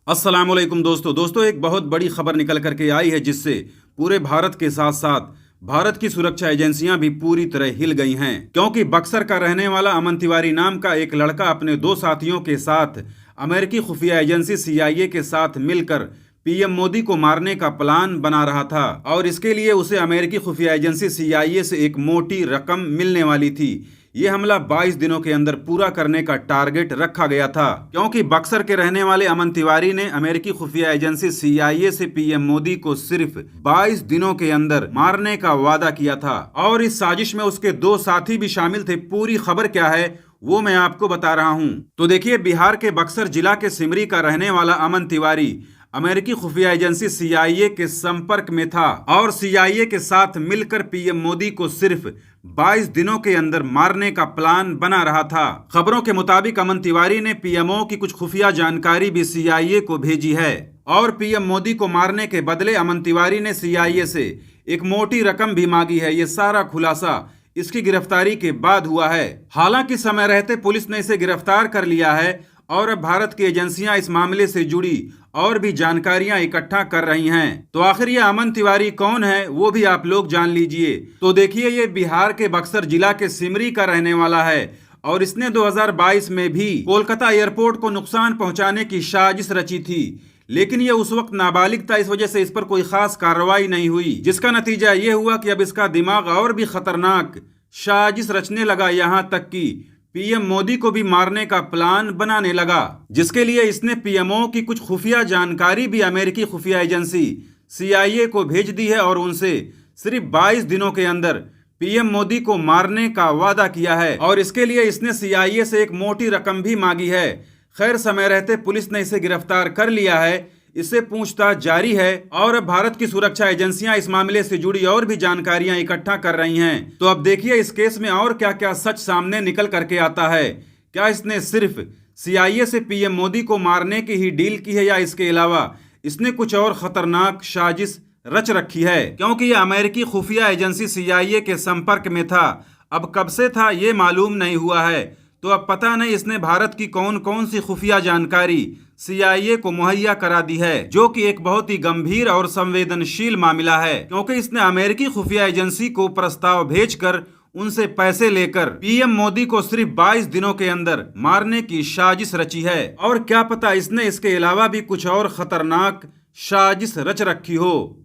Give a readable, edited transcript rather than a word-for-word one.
अस्सलामुअलैकुम दोस्तों एक बहुत बड़ी खबर निकल करके आई है जिससे पूरे भारत के साथ साथ भारत की सुरक्षा एजेंसियां भी पूरी तरह हिल गई हैं, क्योंकि बक्सर का रहने वाला अमन तिवारी नाम का एक लड़का अपने दो साथियों के साथ अमेरिकी खुफिया एजेंसी CIA के साथ मिलकर पीएम मोदी को मारने का प्लान बना रहा था और इसके लिए उसे अमेरिकी खुफिया एजेंसी CIA से एक मोटी रकम मिलने वाली थी। ये हमला 22 दिनों के अंदर पूरा करने का टारगेट रखा गया था, क्योंकि बक्सर के रहने वाले अमन तिवारी ने अमेरिकी खुफिया एजेंसी CIA से पीएम मोदी को सिर्फ 22 दिनों के अंदर मारने का वादा किया था और इस साजिश में उसके दो साथी भी शामिल थे। पूरी खबर क्या है वो मैं आपको बता रहा हूँ। तो देखिए, बिहार के बक्सर जिला के सिमरी का रहने वाला अमन तिवारी अमेरिकी खुफिया एजेंसी CIA के संपर्क में था और CIA के साथ मिलकर पीएम मोदी को सिर्फ 22 दिनों के अंदर मारने का प्लान बना रहा था। खबरों के मुताबिक अमन तिवारी ने PMO की कुछ खुफिया जानकारी भी CIA को भेजी है और पीएम मोदी को मारने के बदले अमन तिवारी ने CIA से एक मोटी रकम भी मांगी है। ये सारा खुलासा इसकी गिरफ्तारी के बाद हुआ है। हालांकि समय रहते पुलिस ने इसे गिरफ्तार कर लिया है और अब भारत की एजेंसियां इस मामले से जुड़ी और भी जानकारियां इकट्ठा कर रही हैं। तो आखिर ये अमन तिवारी कौन है वो भी आप लोग जान लीजिए। तो देखिए, ये बिहार के बक्सर जिला के सिमरी का रहने वाला है और इसने 2022 में भी कोलकाता एयरपोर्ट को नुकसान पहुंचाने की साजिश रची थी, लेकिन ये उस वक्त नाबालिग था, इस वजह से इस पर कोई खास कार्रवाई नहीं हुई, जिसका नतीजा ये हुआ कि अब इसका दिमाग और भी खतरनाक साजिश रचने लगा, यहां तक कि पीएम मोदी को भी मारने का प्लान बनाने लगा, जिसके लिए इसने PMO की कुछ खुफिया जानकारी भी अमेरिकी खुफिया एजेंसी CIA को भेज दी है और उनसे सिर्फ 22 दिनों के अंदर पीएम मोदी को मारने का वादा किया है और इसके लिए इसने CIA से एक मोटी रकम भी मांगी है। खैर, समय रहते पुलिस ने इसे गिरफ्तार कर लिया है, इससे पूछताछ जारी है और अब भारत की सुरक्षा एजेंसियां इस मामले से जुड़ी और भी जानकारियां इकट्ठा कर रही हैं। तो अब देखिए इस केस में और क्या क्या सच सामने निकल करके आता है। क्या इसने सिर्फ CIA से पीएम मोदी को मारने की ही डील की है या इसके अलावा इसने कुछ और खतरनाक साजिश रच रखी है, क्योंकि ये अमेरिकी खुफिया एजेंसी CIA के संपर्क में था। अब कब से था ये मालूम नहीं हुआ है, तो अब पता नहीं इसने भारत की कौन कौन सी खुफिया जानकारी CIA को मुहैया करा दी है, जो कि एक बहुत ही गंभीर और संवेदनशील मामला है, क्योंकि इसने अमेरिकी खुफिया एजेंसी को प्रस्ताव भेजकर उनसे पैसे लेकर पीएम मोदी को सिर्फ 22 दिनों के अंदर मारने की साजिश रची है और क्या पता इसने इसके अलावा भी कुछ और खतरनाक साजिश रच रखी हो।